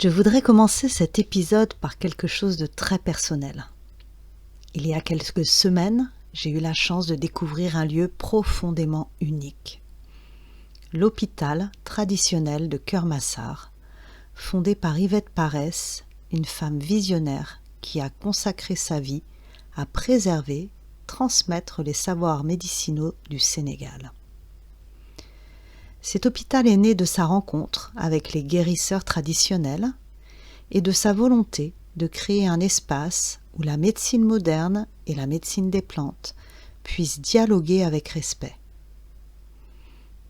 Je voudrais commencer cet épisode par quelque chose de très personnel. Il y a quelques semaines, j'ai eu la chance de découvrir un lieu profondément unique. L'hôpital traditionnel de Kermassar, fondé par Yvette Parès, une femme visionnaire qui a consacré sa vie à préserver, transmettre les savoirs médicinaux du Sénégal. Cet hôpital est né de sa rencontre avec les guérisseurs traditionnels et de sa volonté de créer un espace où la médecine moderne et la médecine des plantes puissent dialoguer avec respect.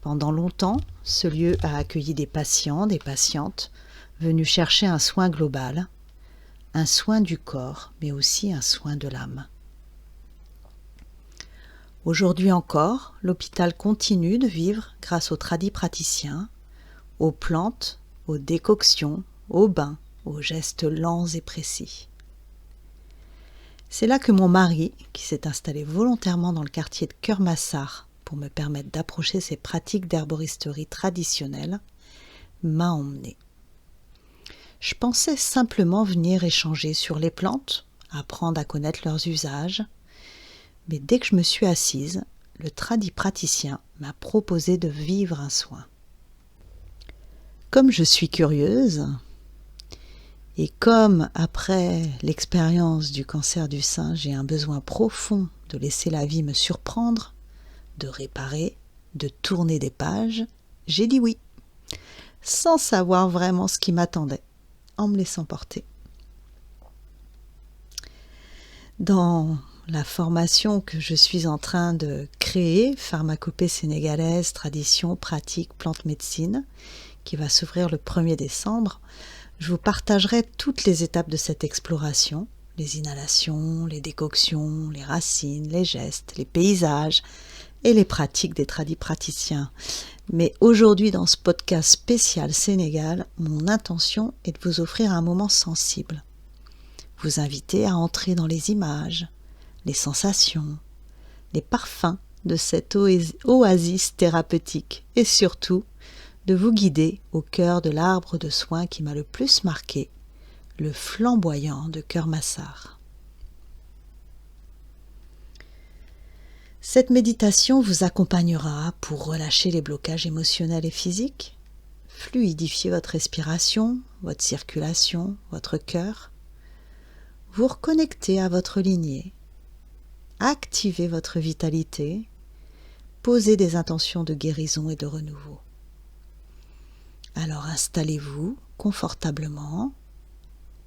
Pendant longtemps, ce lieu a accueilli des patients, des patientes venus chercher un soin global, un soin du corps, mais aussi un soin de l'âme. Aujourd'hui encore, l'hôpital continue de vivre grâce aux tradipraticiens, aux plantes, aux décoctions, aux bains, aux gestes lents et précis. C'est là que mon mari, qui s'est installé volontairement dans le quartier de Kermassar pour me permettre d'approcher ces pratiques d'herboristerie traditionnelles, m'a emmenée. Je pensais simplement venir échanger sur les plantes, apprendre à connaître leurs usages, mais dès que je me suis assise, le tradipraticien m'a proposé de vivre un soin. Comme je suis curieuse, et comme après l'expérience du cancer du sein, j'ai un besoin profond de laisser la vie me surprendre, de réparer, de tourner des pages, j'ai dit oui, sans savoir vraiment ce qui m'attendait, en me laissant porter. Dans la formation que je suis en train de créer, Pharmacopée sénégalaise, tradition, pratique, plante médecine, qui va s'ouvrir le 1er décembre, je vous partagerai toutes les étapes de cette exploration, les inhalations, les décoctions, les racines, les gestes, les paysages et les pratiques des tradipraticiens. Mais aujourd'hui, dans ce podcast spécial Sénégal, mon intention est de vous offrir un moment sensible. Vous inviter à entrer dans les images, les sensations, les parfums de cette oasis thérapeutique et surtout de vous guider au cœur de l'arbre de soins qui m'a le plus marqué, le flamboyant de Kermassar. Cette méditation vous accompagnera pour relâcher les blocages émotionnels et physiques, fluidifier votre respiration, votre circulation, votre cœur, vous reconnecter à votre lignée, activer votre vitalité, poser des intentions de guérison et de renouveau. Alors installez-vous confortablement,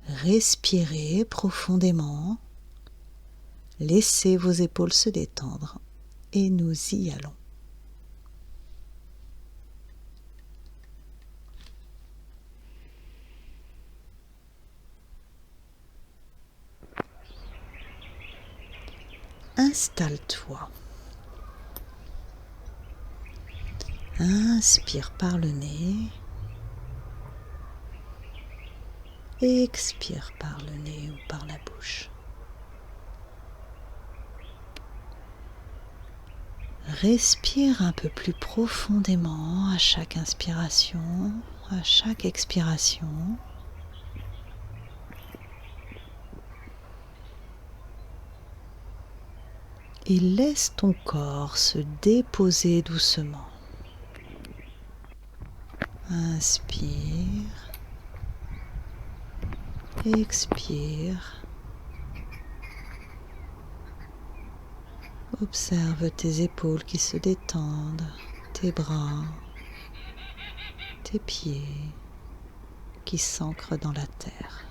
respirez profondément, laissez vos épaules se détendre et nous y allons. Installe-toi. Inspire par le nez. Expire par le nez ou par la bouche. Respire un peu plus profondément à chaque inspiration, à chaque expiration. Et laisse ton corps se déposer doucement. Inspire. Expire. Observe tes épaules qui se détendent, tes bras, tes pieds qui s'ancrent dans la terre.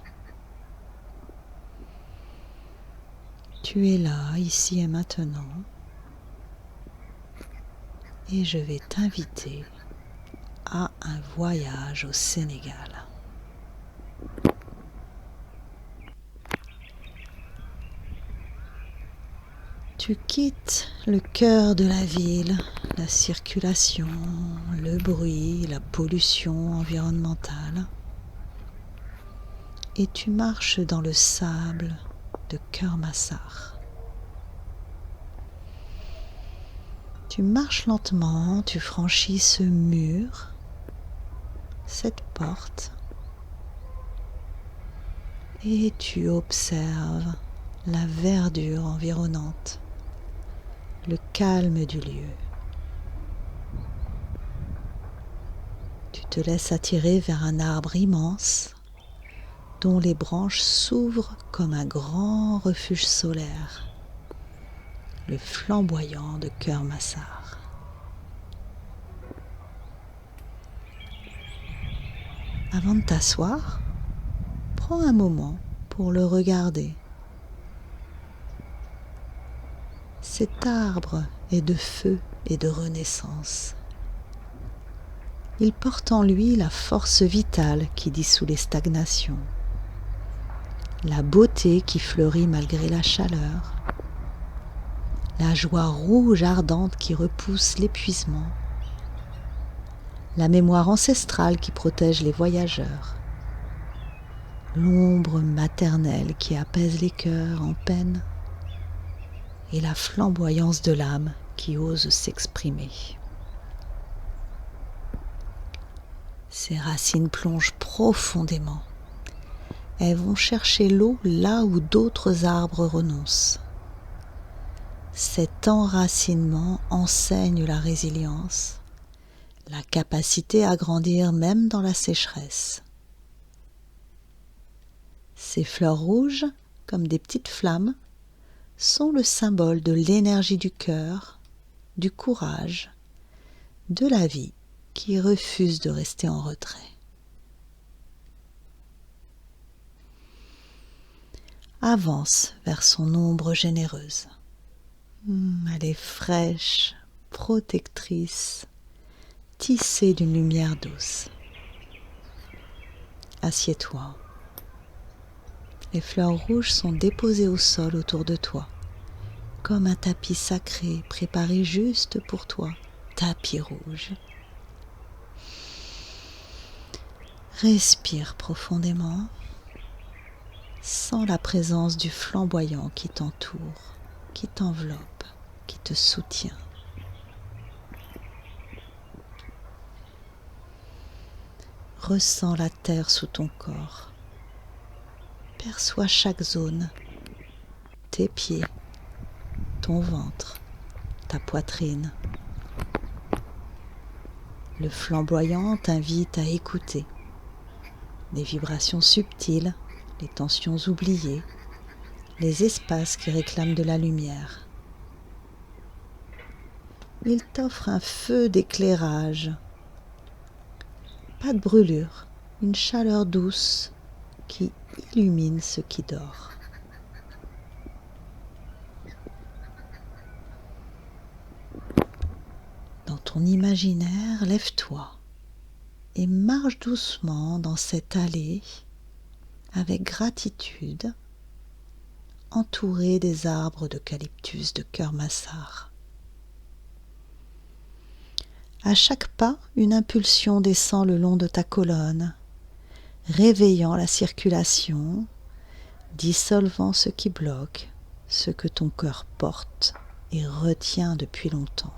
Tu es là, ici et maintenant, et je vais t'inviter à un voyage au Sénégal. Tu quittes le cœur de la ville, la circulation, le bruit, la pollution environnementale, et tu marches dans le sable de Kermassar. Tu marches lentement, tu franchis ce mur, cette porte, et tu observes la verdure environnante, le calme du lieu. Tu te laisses attirer vers un arbre immense dont les branches s'ouvrent comme un grand refuge solaire, le flamboyant de Keur-Massar. Avant de t'asseoir, prends un moment pour le regarder. Cet arbre est de feu et de renaissance. Il porte en lui la force vitale qui dissout les stagnations, la beauté qui fleurit malgré la chaleur, la joie rouge ardente qui repousse l'épuisement, la mémoire ancestrale qui protège les voyageurs, l'ombre maternelle qui apaise les cœurs en peine et la flamboyance de l'âme qui ose s'exprimer. Ces racines plongent profondément. Elles vont chercher l'eau là où d'autres arbres renoncent. Cet enracinement enseigne la résilience, la capacité à grandir même dans la sécheresse. Ces fleurs rouges, comme des petites flammes, sont le symbole de l'énergie du cœur, du courage, de la vie qui refuse de rester en retrait. Avance vers son ombre généreuse. Elle est fraîche, protectrice, tissée d'une lumière douce. Assieds-toi. Les fleurs rouges sont déposées au sol autour de toi, comme un tapis sacré préparé juste pour toi, tapis rouge. Respire profondément, sens la présence du flamboyant qui t'entoure, qui t'enveloppe, qui te soutient. Ressens la terre sous ton corps. Perçois chaque zone, tes pieds, ton ventre, ta poitrine. Le flamboyant t'invite à écouter les vibrations subtiles, les tensions oubliées, les espaces qui réclament de la lumière. Il t'offre un feu d'éclairage, pas de brûlure, une chaleur douce qui illumine ce qui dort. Dans ton imaginaire, lève-toi et marche doucement dans cette allée avec gratitude, entourée des arbres d'eucalyptus de Keur-Massar. À chaque pas, une impulsion descend le long de ta colonne, réveillant la circulation, dissolvant ce qui bloque, ce que ton cœur porte et retient depuis longtemps.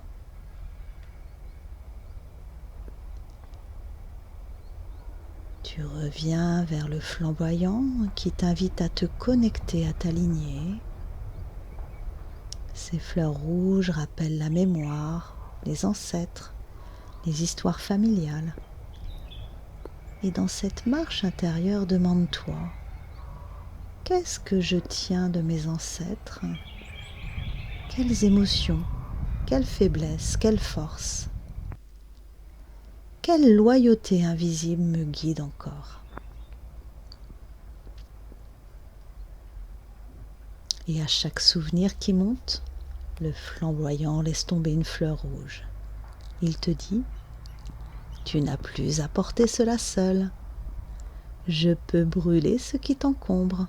Tu reviens vers le flamboyant qui t'invite à te connecter à ta lignée. Ces fleurs rouges rappellent la mémoire, les ancêtres, les histoires familiales. Et dans cette marche intérieure, demande-toi, qu'est-ce que je tiens de mes ancêtres? Quelles émotions, quelle faiblesse, quelle force? Quelle loyauté invisible me guide encore? Et à chaque souvenir qui monte, le flamboyant laisse tomber une fleur rouge. Il te dit, tu n'as plus à porter cela seul. Je peux brûler ce qui t'encombre.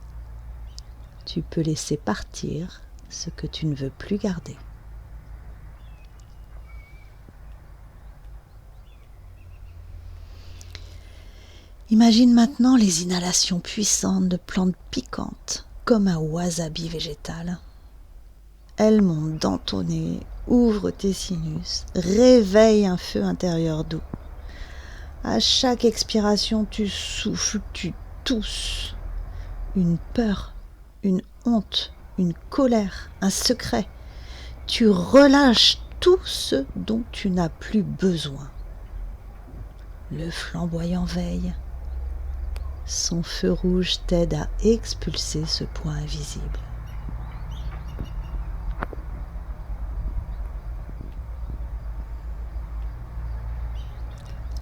Tu peux laisser partir ce que tu ne veux plus garder. Imagine maintenant les inhalations puissantes de plantes piquantes, comme un wasabi végétal. Elles montent dans ton nez, ouvrent tes sinus, réveillent un feu intérieur doux. À chaque expiration, tu souffles, tu tousses. une peur, une honte, une colère, un secret. Tu relâches tout ce dont tu n'as plus besoin. Le flamboyant veille. Son feu rouge t'aide à expulser ce poids invisible.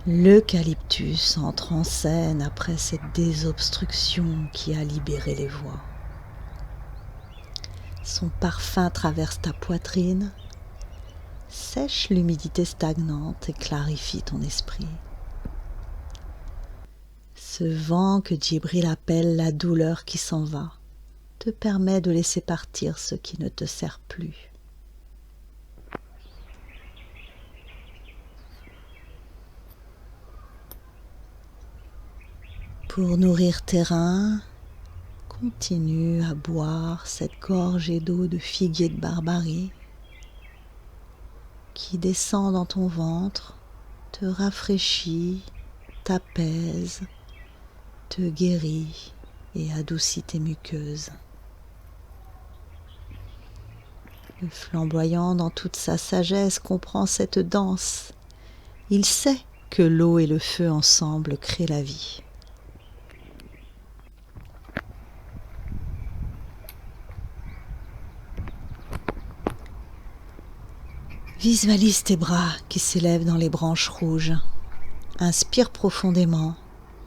L'eucalyptus entre en scène après cette désobstruction qui a libéré les voies. Son parfum traverse ta poitrine, sèche l'humidité stagnante et clarifie ton esprit. Ce vent que Djibril appelle la douleur qui s'en va te permet de laisser partir ce qui ne te sert plus. Pour nourrir tes reins, continue à boire cette gorgée d'eau de figuier de Barbarie qui descend dans ton ventre, te rafraîchit, t'apaise, te guérit et adoucit tes muqueuses. Le flamboyant dans toute sa sagesse comprend cette danse. Il sait que l'eau et le feu ensemble créent la vie. Visualise tes bras qui s'élèvent dans les branches rouges. Inspire profondément,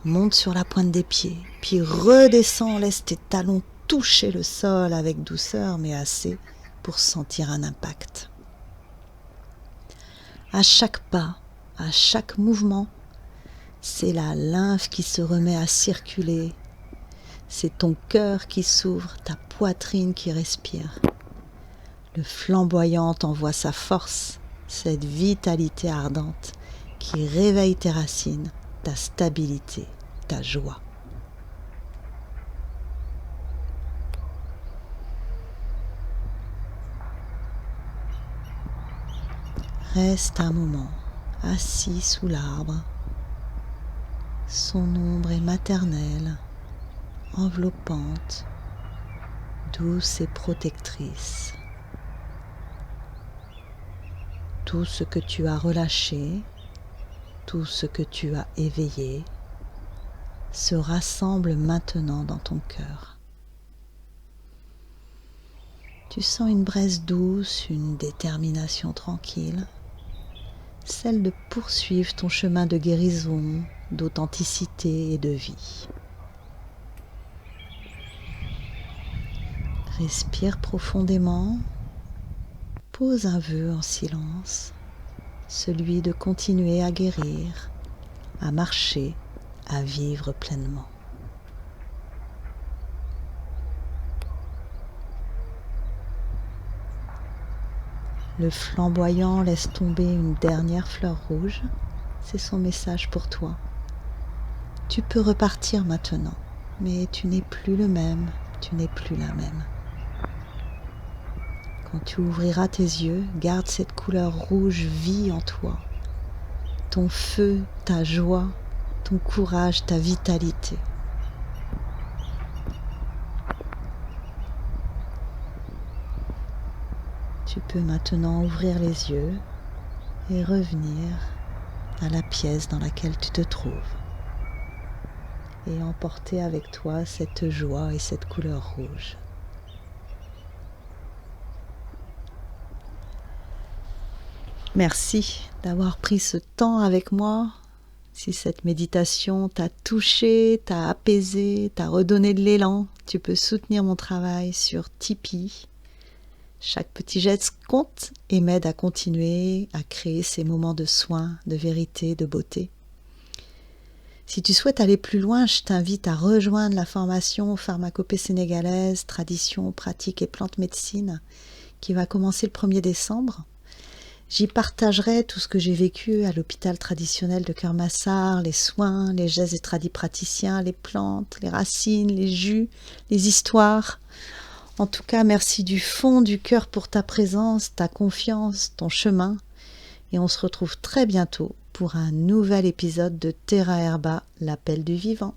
monte sur la pointe des pieds, puis redescends, laisse tes talons toucher le sol avec douceur, mais assez pour sentir un impact. À chaque pas, à chaque mouvement, c'est la lymphe qui se remet à circuler. C'est ton cœur qui s'ouvre, ta poitrine qui respire. Le flamboyant envoie sa force, cette vitalité ardente qui réveille tes racines, ta stabilité, ta joie. Reste un moment assis sous l'arbre. Son ombre est maternelle, enveloppante, douce et protectrice. Tout ce que tu as relâché, tout ce que tu as éveillé, se rassemble maintenant dans ton cœur. Tu sens une braise douce, une détermination tranquille, celle de poursuivre ton chemin de guérison, d'authenticité et de vie. Respire profondément. Pose un vœu en silence, celui de continuer à guérir, à marcher, à vivre pleinement. Le flamboyant laisse tomber une dernière fleur rouge, c'est son message pour toi. Tu peux repartir maintenant, mais tu n'es plus le même, tu n'es plus la même. Quand tu ouvriras tes yeux, garde cette couleur rouge vie en toi. Ton feu, ta joie, ton courage, ta vitalité. Tu peux maintenant ouvrir les yeux et revenir à la pièce dans laquelle tu te trouves et emporter avec toi cette joie et cette couleur rouge. Merci d'avoir pris ce temps avec moi. Si cette méditation t'a touché, t'a apaisé, t'a redonné de l'élan, tu peux soutenir mon travail sur Tipeee. Chaque petit geste compte et m'aide à continuer à créer ces moments de soin, de vérité, de beauté. Si tu souhaites aller plus loin, je t'invite à rejoindre la formation Pharmacopée sénégalaise, tradition, pratique et plante médecine qui va commencer le 1er décembre. J'y partagerai tout ce que j'ai vécu à l'hôpital traditionnel de Keur-Massar, les soins, les gestes des tradipraticiens, les plantes, les racines, les jus, les histoires. En tout cas, merci du fond du cœur pour ta présence, ta confiance, ton chemin. Et on se retrouve très bientôt pour un nouvel épisode de Terra Herba, l'appel du vivant.